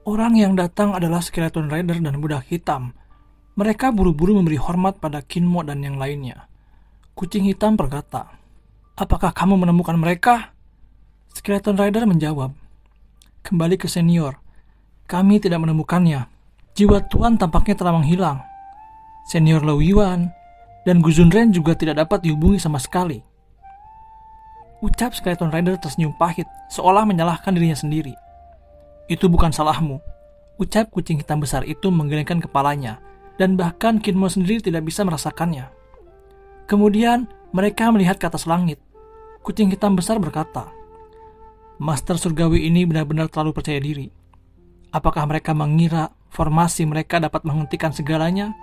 Orang yang datang adalah Skeleton Rider dan budak hitam. Mereka buru-buru memberi hormat pada Kinmo dan yang lainnya. Kucing hitam berkata, "Apakah kamu menemukan mereka?" Skeleton Rider menjawab, "Kembali ke senior. Kami tidak menemukannya. Jiwa Tuan tampaknya telah menghilang. Senior Lau Yuan dan Guzunren juga tidak dapat dihubungi sama sekali." Ucap Skeleton Rider tersenyum pahit, seolah menyalahkan dirinya sendiri. "Itu bukan salahmu," ucap kucing hitam besar itu menggelengkan kepalanya, dan bahkan Kinmo sendiri tidak bisa merasakannya. Kemudian mereka melihat ke atas langit. Kucing hitam besar berkata, "Master Surgawi ini benar-benar terlalu percaya diri. Apakah mereka mengira formasi mereka dapat menghentikan segalanya?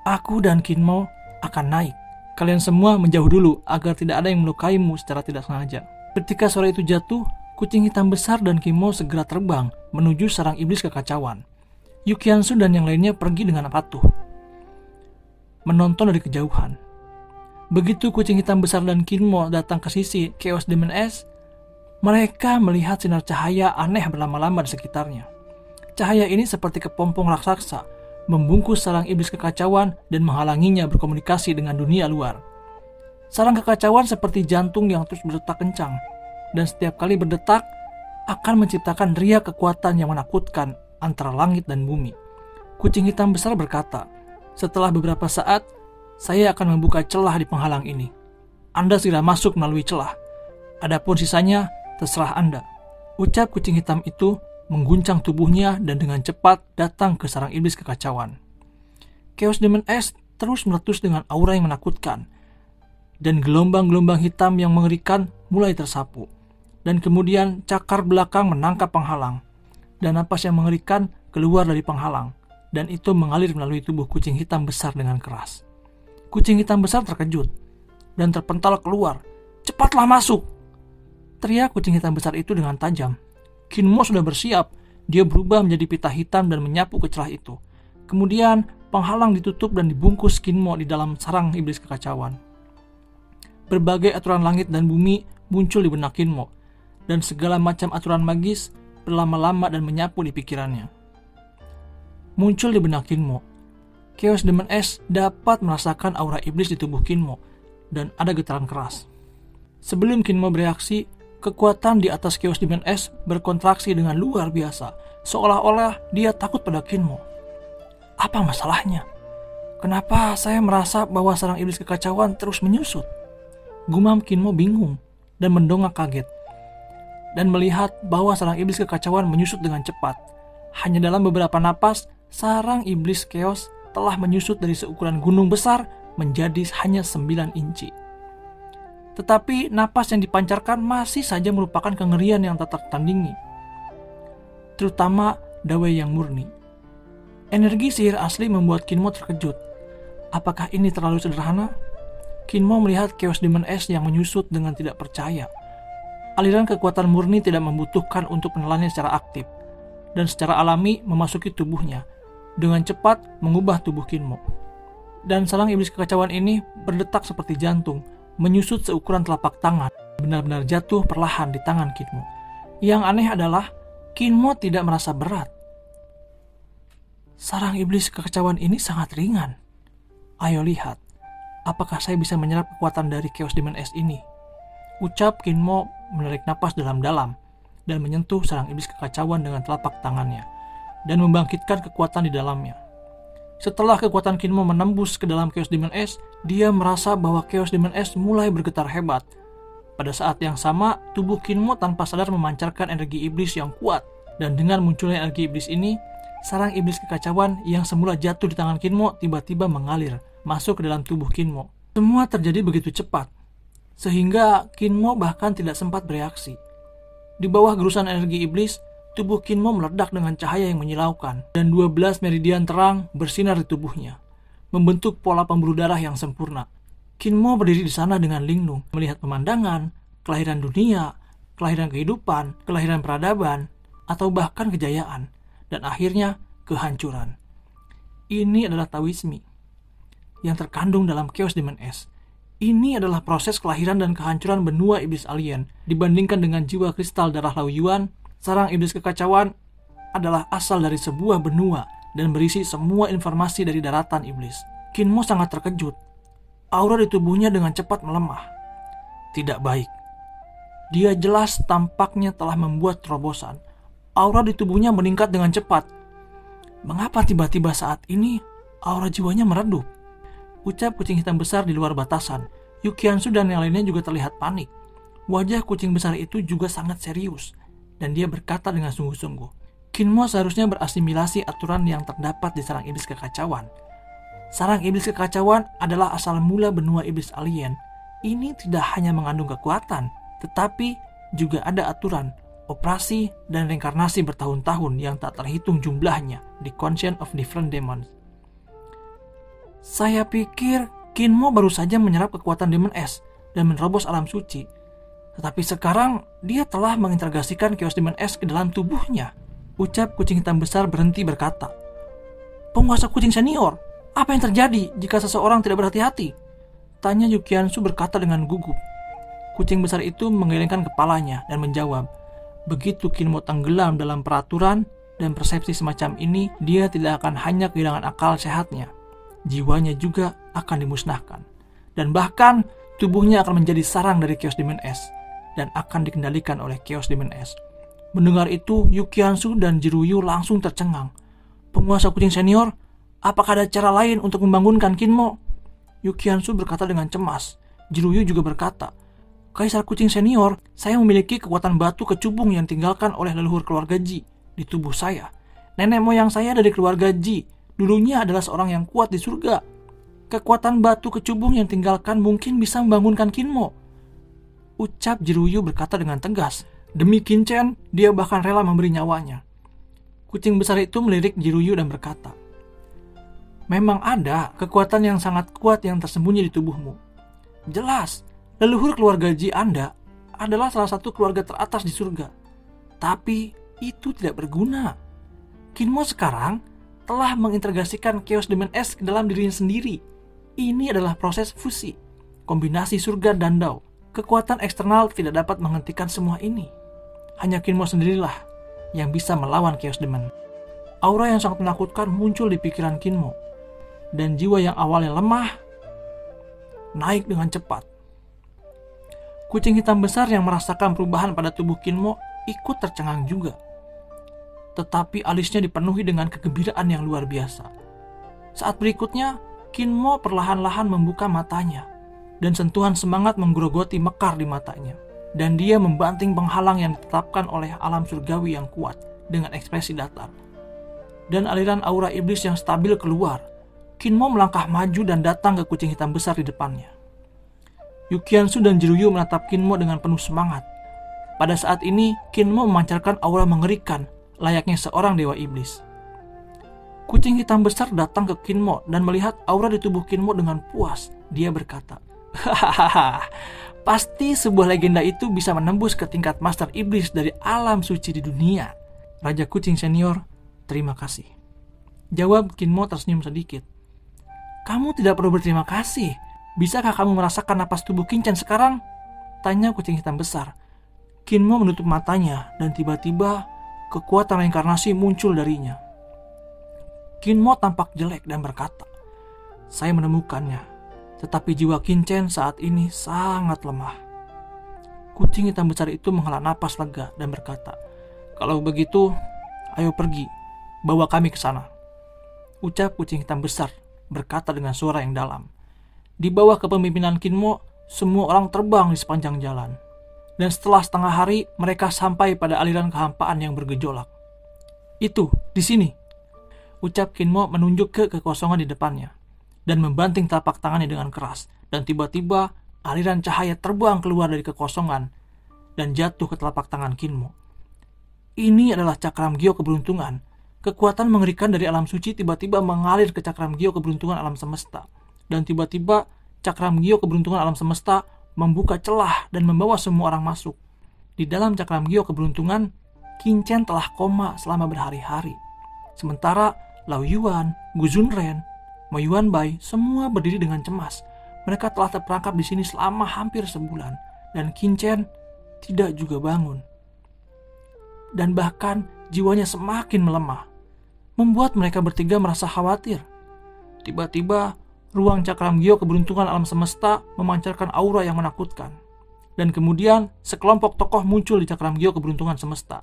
Aku dan Kinmo akan naik. Kalian semua menjauh dulu agar tidak ada yang melukaimu secara tidak sengaja." Ketika suara itu jatuh, kucing hitam besar dan Kinmo segera terbang menuju sarang iblis kekacauan. Yukiansu dan yang lainnya pergi dengan patuh, menonton dari kejauhan. Begitu kucing hitam besar dan Kinmo datang ke sisi Chaos Demon S, mereka melihat sinar cahaya aneh berlama-lama di sekitarnya. Cahaya ini seperti kepompong raksasa, membungkus sarang iblis kekacauan dan menghalanginya berkomunikasi dengan dunia luar. Sarang kekacauan seperti jantung yang terus berdetak kencang, dan setiap kali berdetak akan menciptakan riak kekuatan yang menakutkan antara langit dan bumi. Kucing hitam besar berkata, "Setelah beberapa saat, saya akan membuka celah di penghalang ini. Anda segera masuk melalui celah. Adapun sisanya, terserah Anda." Ucap kucing hitam itu mengguncang tubuhnya dan dengan cepat datang ke sarang iblis kekacauan. Chaos Demon S terus meletus dengan aura yang menakutkan, dan gelombang-gelombang hitam yang mengerikan mulai tersapu. Dan kemudian cakar belakang menangkap penghalang, dan napas yang mengerikan keluar dari penghalang, dan itu mengalir melalui tubuh kucing hitam besar dengan keras. Kucing hitam besar terkejut dan terpental keluar. "Cepatlah masuk!" teriak kucing hitam besar itu dengan tajam. Kinmo sudah bersiap. Dia berubah menjadi pita hitam dan menyapu ke celah itu. Kemudian penghalang ditutup dan dibungkus Kinmo di dalam sarang iblis kekacauan. Berbagai aturan langit dan bumi muncul di benak Kinmo, dan segala macam aturan magis berlama-lama dan menyapu di pikirannya. Muncul di benak Kinmo, Chaos Demon S dapat merasakan aura iblis di tubuh Kinmo, dan ada getaran keras. Sebelum Kinmo bereaksi, kekuatan di atas Chaos Demon S berkontraksi dengan luar biasa, seolah-olah dia takut pada Kinmo. "Apa masalahnya? Kenapa saya merasa bahwa sarang iblis kekacauan terus menyusut?" Gumam Kinmo bingung dan mendongak kaget, dan melihat bahwa sarang iblis kekacauan menyusut dengan cepat. Hanya dalam beberapa napas, sarang iblis chaos telah menyusut dari seukuran gunung besar menjadi hanya 9 inci. Tetapi napas yang dipancarkan masih saja merupakan kengerian yang tak tertandingi, terutama Dawei yang murni. Energi sihir asli membuat Kinmo terkejut. Apakah ini terlalu sederhana? Kinmo melihat Chaos Demon S yang menyusut dengan tidak percaya. Aliran kekuatan murni tidak membutuhkan untuk menelannya secara aktif, dan secara alami memasuki tubuhnya, dengan cepat mengubah tubuh Kinmo. Dan sarang iblis kekacauan ini berdetak seperti jantung, menyusut seukuran telapak tangan, benar-benar jatuh perlahan di tangan Kinmo. Yang aneh adalah, Kinmo tidak merasa berat. Sarang iblis kekacauan ini sangat ringan. Ayo lihat, apakah saya bisa menyerap kekuatan dari Chaos Demon S ini? Ucap Kinmo menarik napas dalam-dalam dan menyentuh sarang iblis kekacauan dengan telapak tangannya dan membangkitkan kekuatan di dalamnya. Setelah kekuatan Kinmo menembus ke dalam Chaos Demon S, dia merasa bahwa Chaos Demon S mulai bergetar hebat. Pada saat yang sama, tubuh Kinmo tanpa sadar memancarkan energi iblis yang kuat, dan dengan munculnya energi iblis ini, sarang iblis kekacauan yang semula jatuh di tangan Kinmo tiba-tiba mengalir masuk ke dalam tubuh Kinmo. Semua terjadi begitu cepat, sehingga Kinmo bahkan tidak sempat bereaksi. Di bawah gerusan energi iblis, tubuh Kinmo meledak dengan cahaya yang menyilaukan, dan 12 meridian terang bersinar di tubuhnya, membentuk pola pembuluh darah yang sempurna. Kinmo berdiri di sana dengan linglung, melihat pemandangan, kelahiran dunia, kelahiran kehidupan, kelahiran peradaban, atau bahkan kejayaan, dan akhirnya kehancuran. Ini adalah Taoisme yang terkandung dalam Chaos Demon S. Ini adalah proses kelahiran dan kehancuran benua iblis alien. Dibandingkan dengan jiwa kristal darah Lau Yuan, sarang iblis kekacauan adalah asal dari sebuah benua dan berisi semua informasi dari daratan iblis. Kinmo sangat terkejut. Aura di tubuhnya dengan cepat melemah. Tidak baik. Dia jelas tampaknya telah membuat terobosan. Aura di tubuhnya meningkat dengan cepat. Mengapa tiba-tiba saat ini aura jiwanya meredup? Ucap kucing hitam besar di luar batasan. Yukiansu dan yang lainnya juga terlihat panik. Wajah kucing besar itu juga sangat serius. Dan dia berkata dengan sungguh-sungguh, Kinmo seharusnya berasimilasi aturan yang terdapat di sarang iblis kekacauan. Sarang iblis kekacauan adalah asal mula benua iblis alien. Ini tidak hanya mengandung kekuatan, tetapi juga ada aturan, operasi, dan reinkarnasi bertahun-tahun yang tak terhitung jumlahnya di Conscience of Different Demons. Saya pikir Kinmo baru saja menyerap kekuatan Demon S dan menerobos alam suci. Tetapi sekarang dia telah mengintegrasikan Chaos Demon S ke dalam tubuhnya. Ucap kucing hitam besar berhenti berkata, Penguasa kucing senior, apa yang terjadi jika seseorang tidak berhati-hati? Tanya Yukiansu berkata dengan gugup. Kucing besar itu menggelengkan kepalanya dan menjawab, begitu Kinmo tenggelam dalam peraturan dan persepsi semacam ini, dia tidak akan hanya kehilangan akal sehatnya, jiwanya juga akan dimusnahkan. Dan bahkan tubuhnya akan menjadi sarang dari Chaos Demon S dan akan dikendalikan oleh Chaos Demon S. Mendengar itu, Yukiansu dan Jiruyu langsung tercengang. Penguasa kucing senior, apakah ada cara lain untuk membangunkan Kinmo? Yukiansu berkata dengan cemas. Jiruyu juga berkata, Kaisar kucing senior, saya memiliki kekuatan batu kecubung yang tinggalkan oleh leluhur keluarga Ji di tubuh saya. Nenek moyang saya dari keluarga Ji dulunya adalah seorang yang kuat di surga. Kekuatan batu kecubung yang tinggalkan mungkin bisa membangunkan Kinmo. Ucap Jiruyu berkata dengan tegas. Demi Kinchen, dia bahkan rela memberi nyawanya. Kucing besar itu melirik Jiruyu dan berkata, Memang ada kekuatan yang sangat kuat yang tersembunyi di tubuhmu. Jelas, leluhur keluarga Ji Anda adalah salah satu keluarga teratas di surga. Tapi itu tidak berguna. Kinmo sekarang telah mengintegrasikan Chaos Demon S ke dalam dirinya sendiri. Ini adalah proses fusi, kombinasi surga dan Dao. Kekuatan eksternal tidak dapat menghentikan semua ini. Hanya Kinmo sendirilah yang bisa melawan Chaos Demon. Aura yang sangat menakutkan muncul di pikiran Kinmo. Dan jiwa yang awalnya lemah naik dengan cepat. Kucing hitam besar yang merasakan perubahan pada tubuh Kinmo ikut tercengang juga. Tetapi alisnya dipenuhi dengan kegembiraan yang luar biasa. Saat berikutnya, Kinmo perlahan-lahan membuka matanya dan sentuhan semangat menggerogoti mekar di matanya. Dan dia membanting penghalang yang ditetapkan oleh alam surgawi yang kuat dengan ekspresi datar. Dan aliran aura iblis yang stabil keluar. Kinmo melangkah maju dan datang ke kucing hitam besar di depannya. Yukiansu dan Jiruyu menatap Kinmo dengan penuh semangat. Pada saat ini, Kinmo memancarkan aura mengerikan, layaknya seorang dewa iblis. Kucing hitam besar datang ke Kinmo dan melihat aura di tubuh Kinmo dengan puas. Dia berkata, Hahaha, pasti sebuah legenda itu bisa menembus ke tingkat master iblis dari alam suci di dunia. Raja kucing senior, terima kasih. Jawab Kinmo tersenyum sedikit. Kamu tidak perlu berterima kasih. Bisakah kamu merasakan napas tubuh Kinchen sekarang? Tanya kucing hitam besar. Kinmo menutup matanya dan tiba-tiba kekuatan reinkarnasi muncul darinya. Kinmo tampak jelek dan berkata, Saya menemukannya, tetapi jiwa Kinchen saat ini sangat lemah. Kucing hitam besar itu menghela napas lega dan berkata, Kalau begitu, ayo pergi, bawa kami ke sana. Ucap kucing hitam besar berkata dengan suara yang dalam. Di bawah kepemimpinan Kinmo, semua orang terbang di sepanjang jalan. Dan setelah setengah hari, mereka sampai pada aliran kehampaan yang bergejolak. Itu, di sini. Ucap Kinmo menunjuk ke kekosongan di depannya. Dan membanting telapak tangannya dengan keras. Dan tiba-tiba, aliran cahaya terbang keluar dari kekosongan. Dan jatuh ke telapak tangan Kinmo. Ini adalah cakram Gyo keberuntungan. Kekuatan mengerikan dari alam suci tiba-tiba mengalir ke cakram Gyo keberuntungan alam semesta. Dan tiba-tiba cakram Gyo keberuntungan alam semesta membuka celah dan membawa semua orang masuk. Di dalam cakram Gyo keberuntungan, Kinchen telah koma selama berhari-hari. Sementara Lao Yuan, Gu Zunren, Mo Yuanbai semua berdiri dengan cemas. Mereka telah terperangkap di sini selama hampir sebulan. Dan Kinchen tidak juga bangun. Dan bahkan jiwanya semakin melemah, membuat mereka bertiga merasa khawatir. Tiba-tiba, ruang cakram Gyo keberuntungan alam semesta memancarkan aura yang menakutkan. Dan kemudian, sekelompok tokoh muncul di cakram Gyo keberuntungan semesta.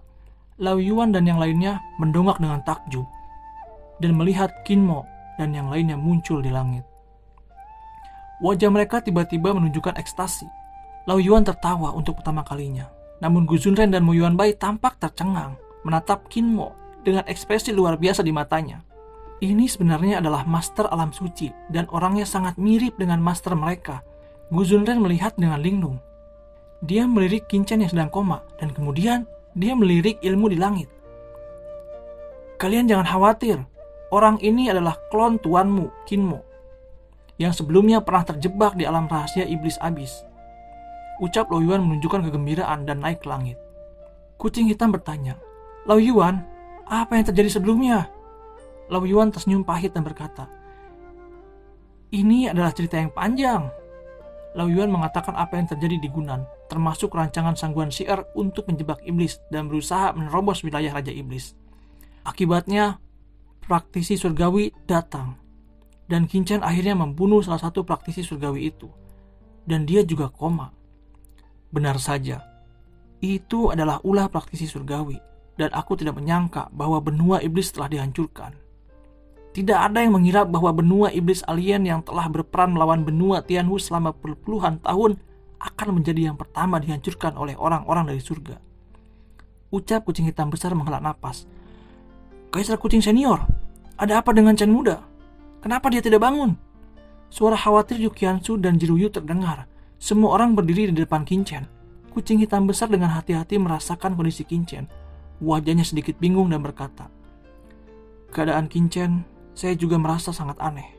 Lao Yuan dan yang lainnya mendongak dengan takjub dan melihat Kinmo dan yang lainnya muncul di langit. Wajah mereka tiba-tiba menunjukkan ekstasi. Lao Yuan tertawa untuk pertama kalinya. Namun Gu Zunren dan Mo Yuanbai tampak tercengang menatap Kinmo dengan ekspresi luar biasa di matanya. Ini sebenarnya adalah master alam suci dan orangnya sangat mirip dengan master mereka. Gu Zunren melihat dengan linglung. Dia melirik Qin Chen yang sedang koma dan kemudian dia melirik ilmu di langit. Kalian jangan khawatir. Orang ini adalah klon tuanmu, Kinmo, yang sebelumnya pernah terjebak di alam rahasia iblis abis. Ucap Lao Yuan menunjukkan kegembiraan dan naik ke langit. Kucing hitam bertanya, Lao Yuan, apa yang terjadi sebelumnya? Lao Yuan tersenyum pahit dan berkata, ini adalah cerita yang panjang. Lao Yuan mengatakan apa yang terjadi di Gunan, termasuk rancangan Sangguan Shi'er untuk menjebak iblis dan berusaha menerobos wilayah Raja Iblis. Akibatnya, praktisi surgawi datang, dan Qin Chen akhirnya membunuh salah satu praktisi surgawi itu, dan dia juga koma. Benar saja, itu adalah ulah praktisi surgawi, dan aku tidak menyangka bahwa benua iblis telah dihancurkan. Tidak ada yang mengira bahwa benua iblis alien yang telah berperan melawan benua Tianhu selama berpuluhan tahun akan menjadi yang pertama dihancurkan oleh orang-orang dari surga. Ucap kucing hitam besar menghela napas. Kaisar kucing senior, ada apa dengan Chen muda? Kenapa dia tidak bangun? Suara khawatir Yu Qianzu dan Jiruyu terdengar. Semua orang berdiri di depan Qin Chen. Kucing hitam besar dengan hati-hati merasakan kondisi Qin Chen. Wajahnya sedikit bingung dan berkata, keadaan Qin Chen, saya juga merasa sangat aneh.